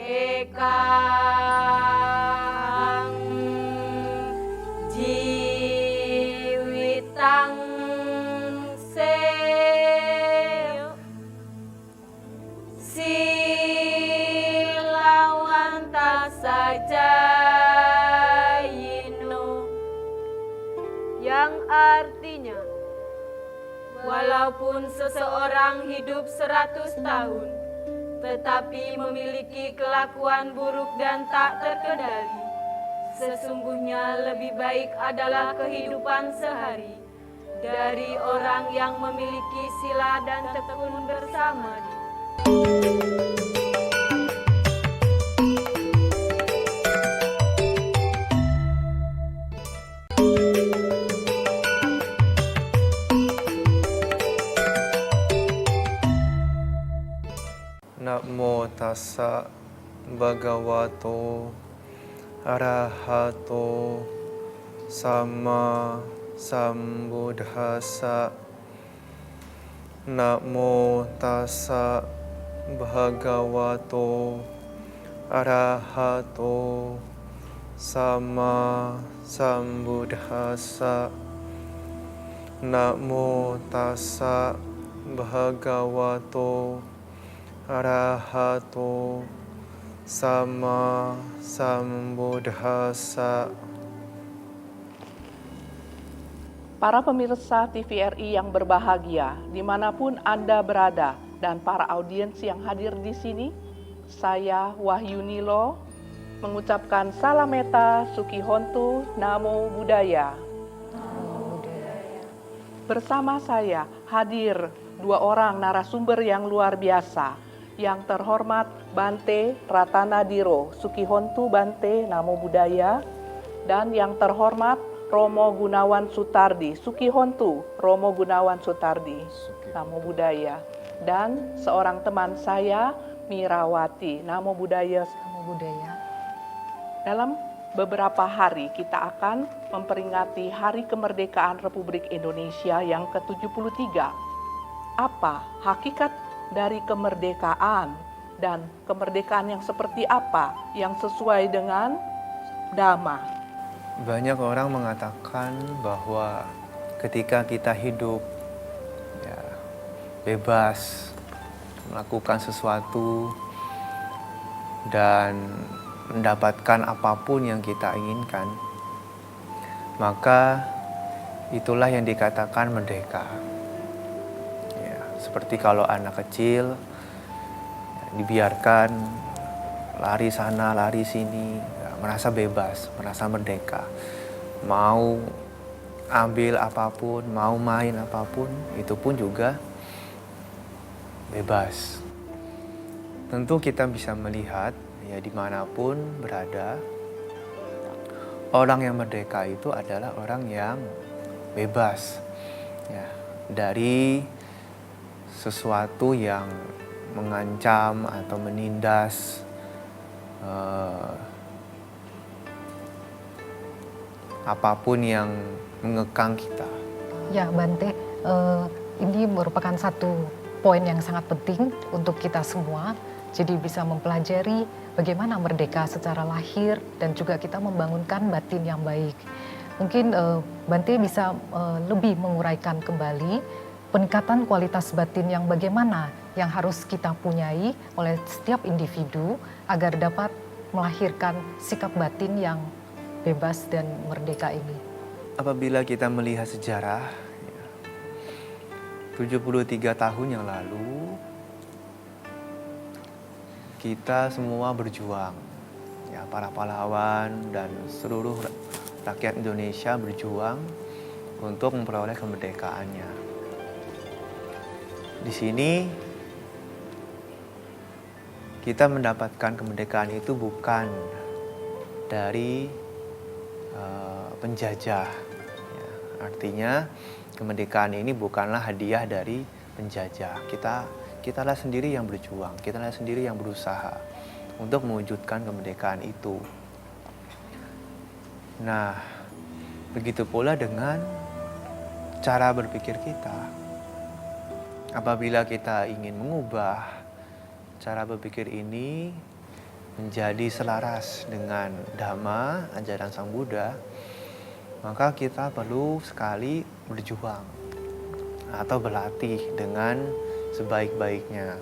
ekang jiwitang seo silawanta sajayino, yang artinya walaupun seseorang hidup 100 tahun tetapi memiliki kelakuan buruk dan tak terkendali, sesungguhnya lebih baik adalah kehidupan sehari dari orang yang memiliki sila dan tekun bersama dia. Namo tassa bhagavato arahato sama sambuddhassa. Namo tassa bhagavato arahato sama sambuddhassa. Namo tassa bhagavato arahato sama sambuddhassa. Para pemirsa TVRI yang berbahagia, dimanapun Anda berada, dan para audiens yang hadir di sini, saya Wahyu Nilo mengucapkan Salameta Sukihontu Namo Buddhaya. Bersama saya hadir 2 orang narasumber yang luar biasa. Yang terhormat Bante Ratanadiro Sukihontu Bante Namo Buddhaya, dan yang terhormat Romo Gunawan Sutardi Sukihontu Romo Gunawan Sutardi Namo Buddhaya, dan seorang teman saya Mirawati Namo Buddhaya. Namo Buddhaya. Dalam beberapa hari kita akan memperingati Hari Kemerdekaan Republik Indonesia yang ke-73. Apa hakikat dari kemerdekaan, dan kemerdekaan yang seperti apa yang sesuai dengan Dhamma? Banyak orang mengatakan bahwa ketika kita hidup ya, bebas melakukan sesuatu dan mendapatkan apapun yang kita inginkan, maka itulah yang dikatakan merdeka. Seperti kalau anak kecil dibiarkan lari sana, lari sini, merasa bebas, merasa merdeka. Mau ambil apapun, mau main apapun, itu pun juga bebas. Tentu kita bisa melihat ya dimanapun berada, orang yang merdeka itu adalah orang yang bebas ya, dari sesuatu yang mengancam atau menindas apapun yang mengekang kita. Ya, Bante, ini merupakan satu poin yang sangat penting untuk kita semua. Jadi bisa mempelajari bagaimana merdeka secara lahir dan juga kita membangunkan batin yang baik. Mungkin Bante bisa lebih menguraikan kembali peningkatan kualitas batin yang bagaimana yang harus kita punyai oleh setiap individu agar dapat melahirkan sikap batin yang bebas dan merdeka ini. Apabila kita melihat sejarah, 73 tahun yang lalu, kita semua berjuang. Ya, para pahlawan dan seluruh rakyat Indonesia berjuang untuk memperoleh kemerdekaannya. Di sini kita mendapatkan kemerdekaan itu bukan dari penjajah. Ya, artinya kemerdekaan ini bukanlah hadiah dari penjajah. Kitalah sendiri yang berjuang, kitalah sendiri yang berusaha untuk mewujudkan kemerdekaan itu. Nah, begitu pula dengan cara berpikir kita. Apabila kita ingin mengubah cara berpikir ini, menjadi selaras dengan Dhamma, ajaran Sang Buddha, maka kita perlu sekali berjuang atau berlatih dengan sebaik-baiknya.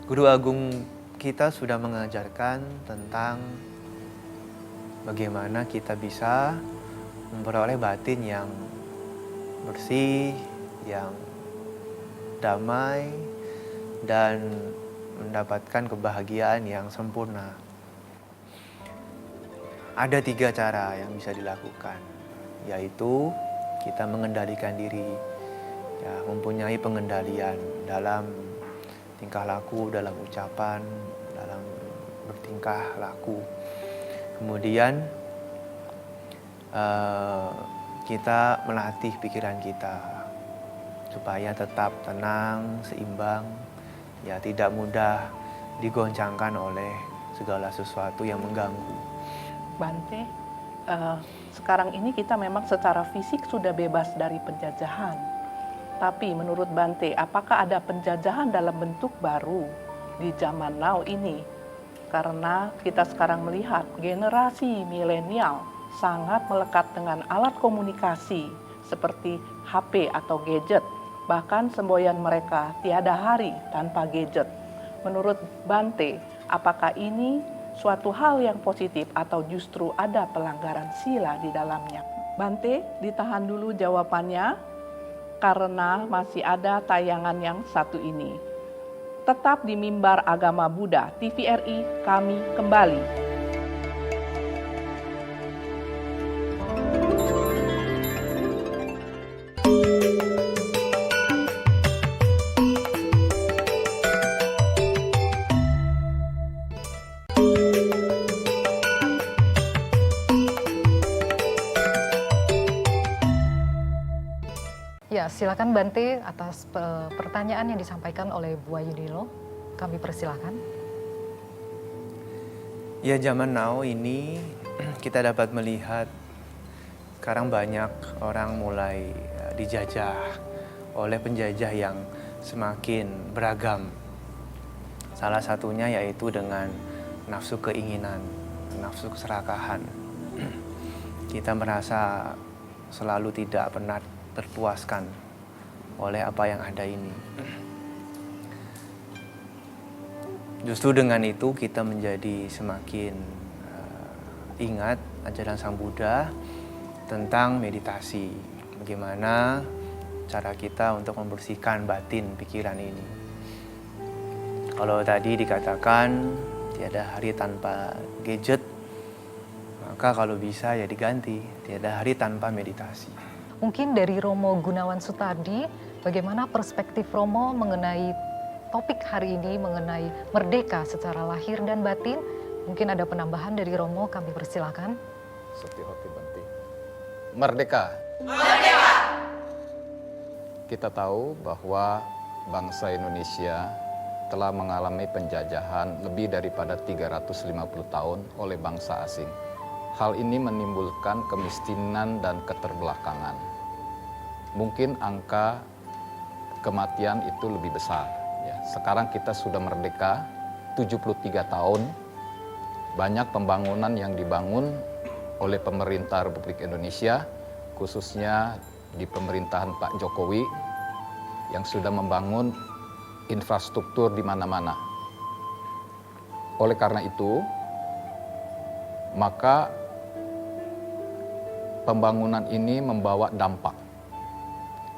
Guru Agung kita sudah mengajarkan tentang bagaimana kita bisa memperoleh batin yang bersih, yang damai, dan mendapatkan kebahagiaan yang sempurna. Ada 3 cara yang bisa dilakukan, yaitu kita mengendalikan diri, ya, mempunyai pengendalian dalam tingkah laku, dalam ucapan, dalam bertingkah laku. Kemudian kita melatih pikiran kita supaya tetap tenang, seimbang, ya tidak mudah digoncangkan oleh segala sesuatu yang mengganggu. Bante, sekarang ini kita memang secara fisik sudah bebas dari penjajahan. Tapi menurut Bante, apakah ada penjajahan dalam bentuk baru di zaman now ini? Karena kita sekarang melihat generasi milenial sangat melekat dengan alat komunikasi seperti HP atau gadget. Bahkan semboyan mereka tiada hari tanpa gadget. Menurut Bante, apakah ini suatu hal yang positif atau justru ada pelanggaran sila di dalamnya? Bante, ditahan dulu jawabannya karena masih ada tayangan yang satu ini. Tetap di Mimbar Agama Buddha TVRI, kami kembali. Ya, silakan Bante atas pertanyaan yang disampaikan oleh Bu Ayudilo. Kami persilakan. Ya, zaman now ini kita dapat melihat sekarang banyak orang mulai dijajah oleh penjajah yang semakin beragam. Salah satunya yaitu dengan nafsu keinginan, nafsu keserakahan. Kita merasa selalu tidak pernah terpuaskan oleh apa yang ada ini. Justru dengan itu kita menjadi semakin ingat ajaran Sang Buddha tentang meditasi. Bagaimana cara kita untuk membersihkan batin pikiran ini. Kalau tadi dikatakan tiada hari tanpa gadget, maka kalau bisa ya diganti, tiada hari tanpa meditasi. Mungkin dari Romo Gunawan Sutardi, bagaimana perspektif Romo mengenai topik hari ini mengenai merdeka secara lahir dan batin? Mungkin ada penambahan dari Romo, kami persilakan. Setiahoti Bante. Merdeka. Merdeka. Kita tahu bahwa bangsa Indonesia telah mengalami penjajahan lebih daripada 350 tahun oleh bangsa asing. Hal ini menimbulkan kemiskinan dan keterbelakangan. Mungkin angka kematian itu lebih besar. Ya, sekarang kita sudah merdeka 73 tahun. Banyak pembangunan yang dibangun oleh pemerintah Republik Indonesia, khususnya di pemerintahan Pak Jokowi yang sudah membangun infrastruktur di mana-mana. Oleh karena itu, maka pembangunan ini membawa dampak,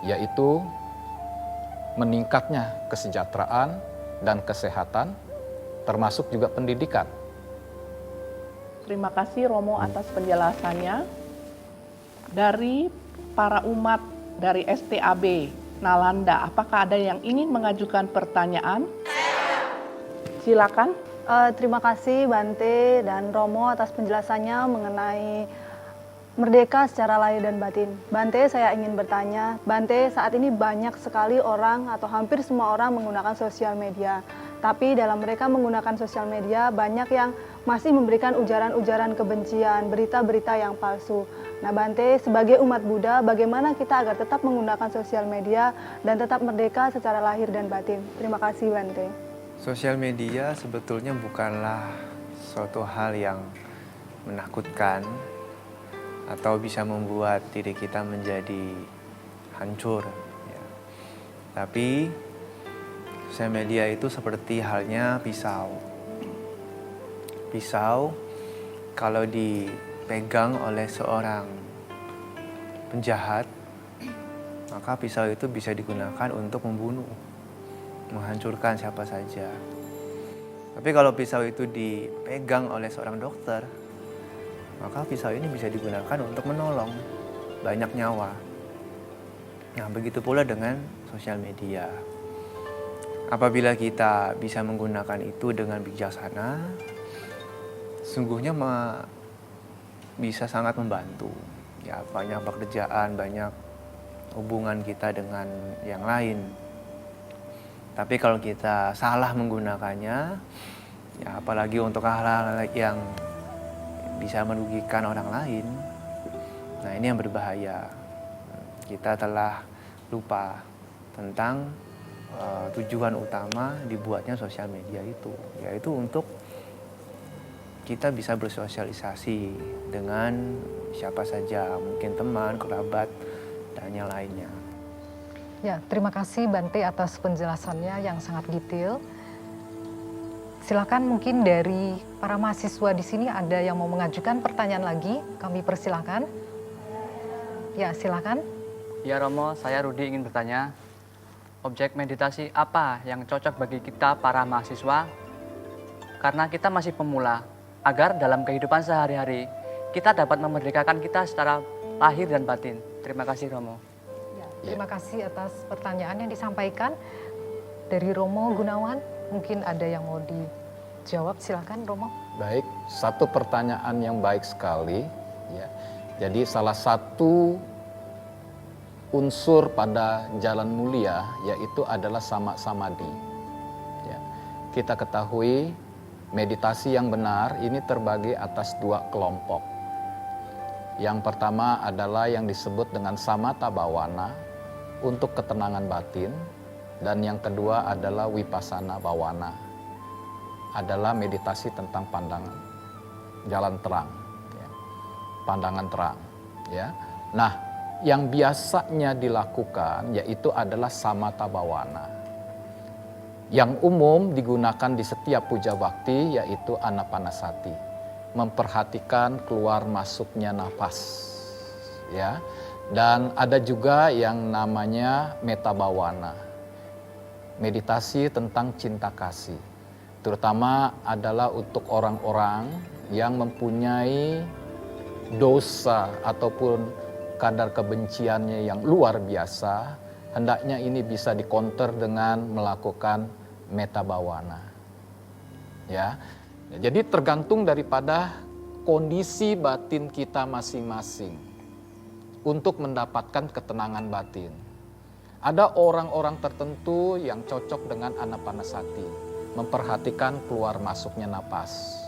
yaitu meningkatnya kesejahteraan dan kesehatan, termasuk juga pendidikan. Terima kasih Romo atas penjelasannya. Dari para umat dari STAB Nalanda, apakah ada yang ingin mengajukan pertanyaan? Silakan. Terima kasih Bante dan Romo atas penjelasannya mengenai merdeka secara lahir dan batin. Bante, saya ingin bertanya, Bante, saat ini banyak sekali orang atau hampir semua orang menggunakan sosial media. Tapi dalam mereka menggunakan sosial media, banyak yang masih memberikan ujaran-ujaran kebencian, berita-berita yang palsu. Nah Bante, sebagai umat Buddha, bagaimana kita agar tetap menggunakan sosial media dan tetap merdeka secara lahir dan batin? Terima kasih Bante. Sosial media sebetulnya bukanlah suatu hal yang menakutkan atau bisa membuat diri kita menjadi hancur. Ya. Tapi sosial media itu seperti halnya pisau. Pisau kalau dipegang oleh seorang penjahat, maka pisau itu bisa digunakan untuk membunuh, menghancurkan siapa saja. Tapi kalau pisau itu dipegang oleh seorang dokter, maka pisau ini bisa digunakan untuk menolong banyak nyawa. Nah, begitu pula dengan sosial media. Apabila kita bisa menggunakan itu dengan bijaksana, sungguhnya bisa sangat membantu. Ya, banyak pekerjaan, banyak hubungan kita dengan yang lain. Tapi kalau kita salah menggunakannya, ya apalagi untuk hal-hal yang bisa merugikan orang lain, nah ini yang berbahaya. Kita telah lupa tentang tujuan utama dibuatnya sosial media itu, yaitu untuk kita bisa bersosialisasi dengan siapa saja, mungkin teman, kerabat, dan yang lainnya. Ya, terima kasih Bante atas penjelasannya yang sangat detail. Silakan mungkin dari para mahasiswa di sini ada yang mau mengajukan pertanyaan lagi, kami persilakan. Ya, silakan. Ya Romo, saya Rudi ingin bertanya, objek meditasi apa yang cocok bagi kita para mahasiswa? Karena kita masih pemula, agar dalam kehidupan sehari-hari kita dapat memerdekakan kita secara lahir dan batin. Terima kasih Romo. Terima kasih atas pertanyaan yang disampaikan dari Romo Gunawan. Mungkin ada yang mau dijawab, silakan Romo. Baik, satu pertanyaan yang baik sekali. Ya. Jadi salah satu unsur pada jalan mulia yaitu adalah samadhi. Ya. Kita ketahui meditasi yang benar ini terbagi atas dua kelompok. Yang pertama adalah yang disebut dengan samatha bhavana untuk ketenangan batin, dan yang kedua adalah vipassana bhavana, adalah meditasi tentang pandangan, jalan terang, ya. Pandangan terang. Ya. Nah, yang biasanya dilakukan yaitu adalah samatha bhavana. Yang umum digunakan di setiap puja bakti yaitu anapanasati, memperhatikan keluar masuknya nafas. Ya. Dan ada juga yang namanya metta bhavana, meditasi tentang cinta kasih. Terutama adalah untuk orang-orang yang mempunyai dosa ataupun kadar kebenciannya yang luar biasa, hendaknya ini bisa dikonter dengan melakukan metta bhavana. Ya. Jadi tergantung daripada kondisi batin kita masing-masing untuk mendapatkan ketenangan batin. Ada orang-orang tertentu yang cocok dengan anapanasati, memperhatikan keluar masuknya napas.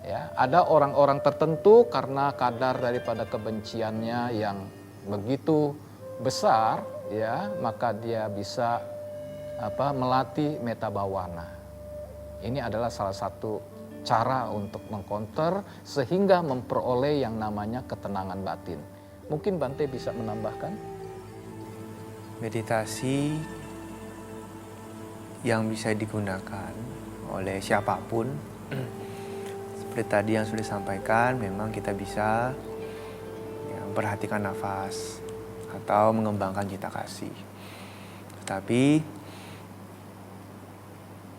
Ya, ada orang-orang tertentu karena kadar daripada kebenciannya yang begitu besar, ya, maka dia bisa melatih metta bhavana. Ini adalah salah satu cara untuk mengkonter sehingga memperoleh yang namanya ketenangan batin. Mungkin Bante bisa menambahkan? Meditasi yang bisa digunakan oleh siapapun, seperti tadi yang sudah disampaikan, memang kita bisa memperhatikan nafas atau mengembangkan cinta kasih. Tetapi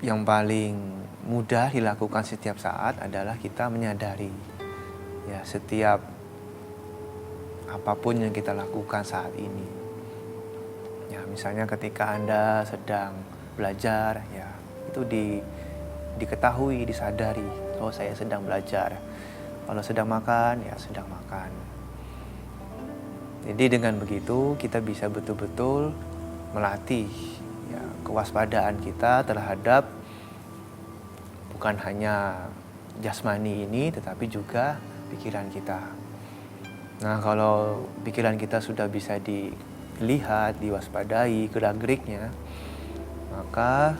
yang paling mudah dilakukan setiap saat adalah kita menyadari ya setiap apapun yang kita lakukan saat ini. Ya, misalnya ketika Anda sedang belajar, ya itu diketahui, disadari, oh saya sedang belajar. Kalau sedang makan, ya sedang makan. Jadi dengan begitu kita bisa betul-betul melatih ya, kewaspadaan kita terhadap bukan hanya jasmani ini, tetapi juga pikiran kita. Nah, kalau pikiran kita sudah bisa dilihat, diwaspadai gerak-geriknya, maka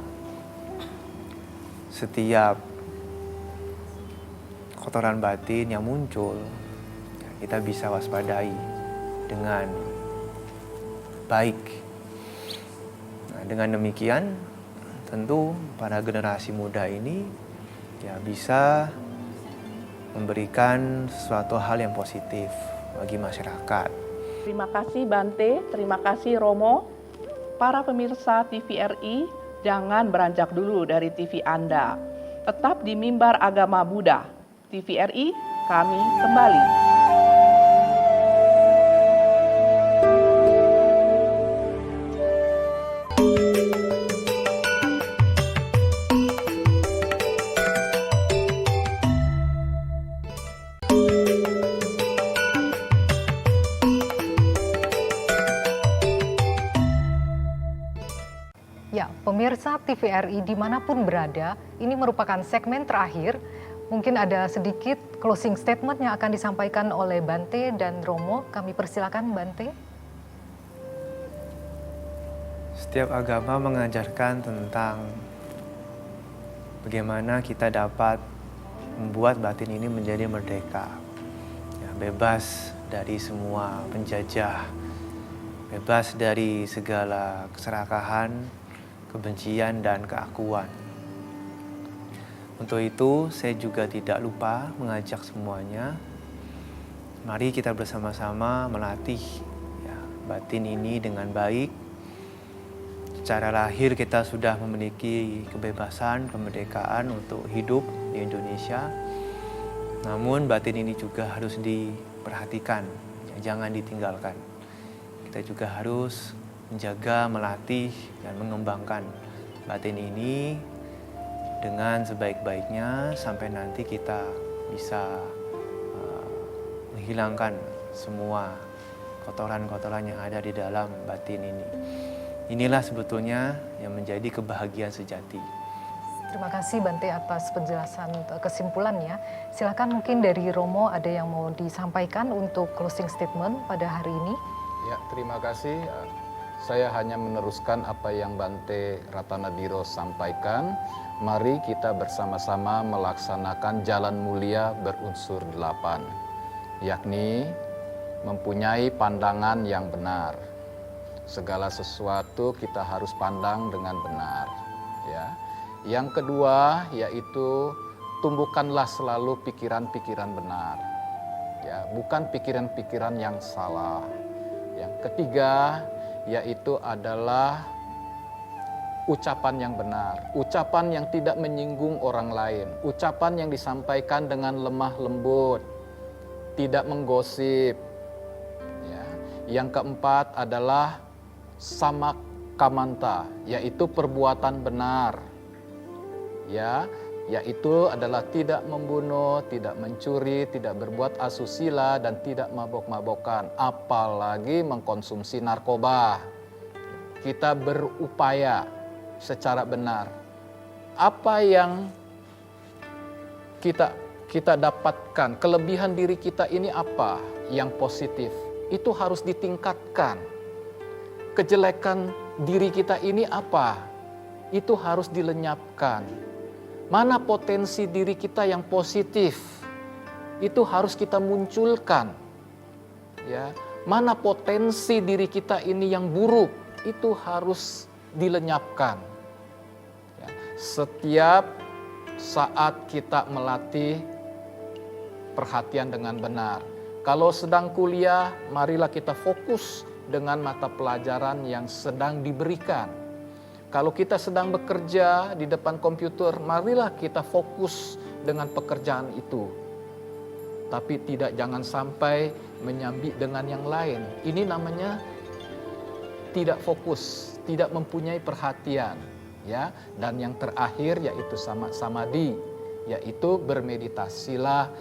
setiap kotoran batin yang muncul, kita bisa waspadai dengan baik. Nah, dengan demikian, tentu para generasi muda ini ya bisa memberikan sesuatu hal yang positif bagi masyarakat. Terima kasih Bante, terima kasih Romo. Para pemirsa TVRI, jangan beranjak dulu dari TV Anda. Tetap di Mimbar Agama Buddha. TVRI, kami kembali. Ya, pemirsa TVRI dimanapun berada, ini merupakan segmen terakhir. Mungkin ada sedikit closing statement yang akan disampaikan oleh Bante dan Romo. Kami persilakan Bante. Setiap agama mengajarkan tentang bagaimana kita dapat membuat batin ini menjadi merdeka, ya, bebas dari semua penjajah, bebas dari segala keserakahan, kebencian, dan keakuan. Untuk itu, saya juga tidak lupa mengajak semuanya, mari kita bersama-sama melatih ya, batin ini dengan baik. Secara lahir kita sudah memiliki kebebasan, kemerdekaan untuk hidup di Indonesia. Namun batin ini juga harus diperhatikan, ya, jangan ditinggalkan. Kita juga harus menjaga, melatih, dan mengembangkan batin ini dengan sebaik-baiknya sampai nanti kita bisa menghilangkan semua kotoran-kotoran yang ada di dalam batin ini. Inilah sebetulnya yang menjadi kebahagiaan sejati. Terima kasih Bante atas penjelasan kesimpulannya. Silakan mungkin dari Romo ada yang mau disampaikan untuk closing statement pada hari ini. Ya, terima kasih. Saya hanya meneruskan apa yang Bante Ratanadiro sampaikan. Mari kita bersama-sama melaksanakan jalan mulia berunsur 8, yakni mempunyai pandangan yang benar. Segala sesuatu kita harus pandang dengan benar. Ya. Yang kedua yaitu tumbuhkanlah selalu pikiran-pikiran benar. Ya, bukan pikiran-pikiran yang salah. Yang ketiga yaitu adalah ucapan yang benar, ucapan yang tidak menyinggung orang lain, ucapan yang disampaikan dengan lemah lembut, tidak menggosip. Ya. Yang keempat adalah samak kamanta, yaitu perbuatan benar. Ya, yaitu adalah tidak membunuh, tidak mencuri, tidak berbuat asusila, dan tidak mabok-mabokan, apalagi mengkonsumsi narkoba. Kita berupaya secara benar. Apa yang kita dapatkan, kelebihan diri kita ini apa yang positif, itu harus ditingkatkan. Kejelekan diri kita ini apa, itu harus dilenyapkan. Mana potensi diri kita yang positif, itu harus kita munculkan. Ya, mana potensi diri kita ini yang buruk, itu harus dilenyapkan. Ya, setiap saat kita melatih perhatian dengan benar. Kalau sedang kuliah, marilah kita fokus dengan mata pelajaran yang sedang diberikan. Kalau kita sedang bekerja di depan komputer, marilah kita fokus dengan pekerjaan itu. Tapi jangan sampai menyambi dengan yang lain. Ini namanya tidak fokus, tidak mempunyai perhatian, ya. Dan yang terakhir yaitu samadhi, yaitu bermeditasilah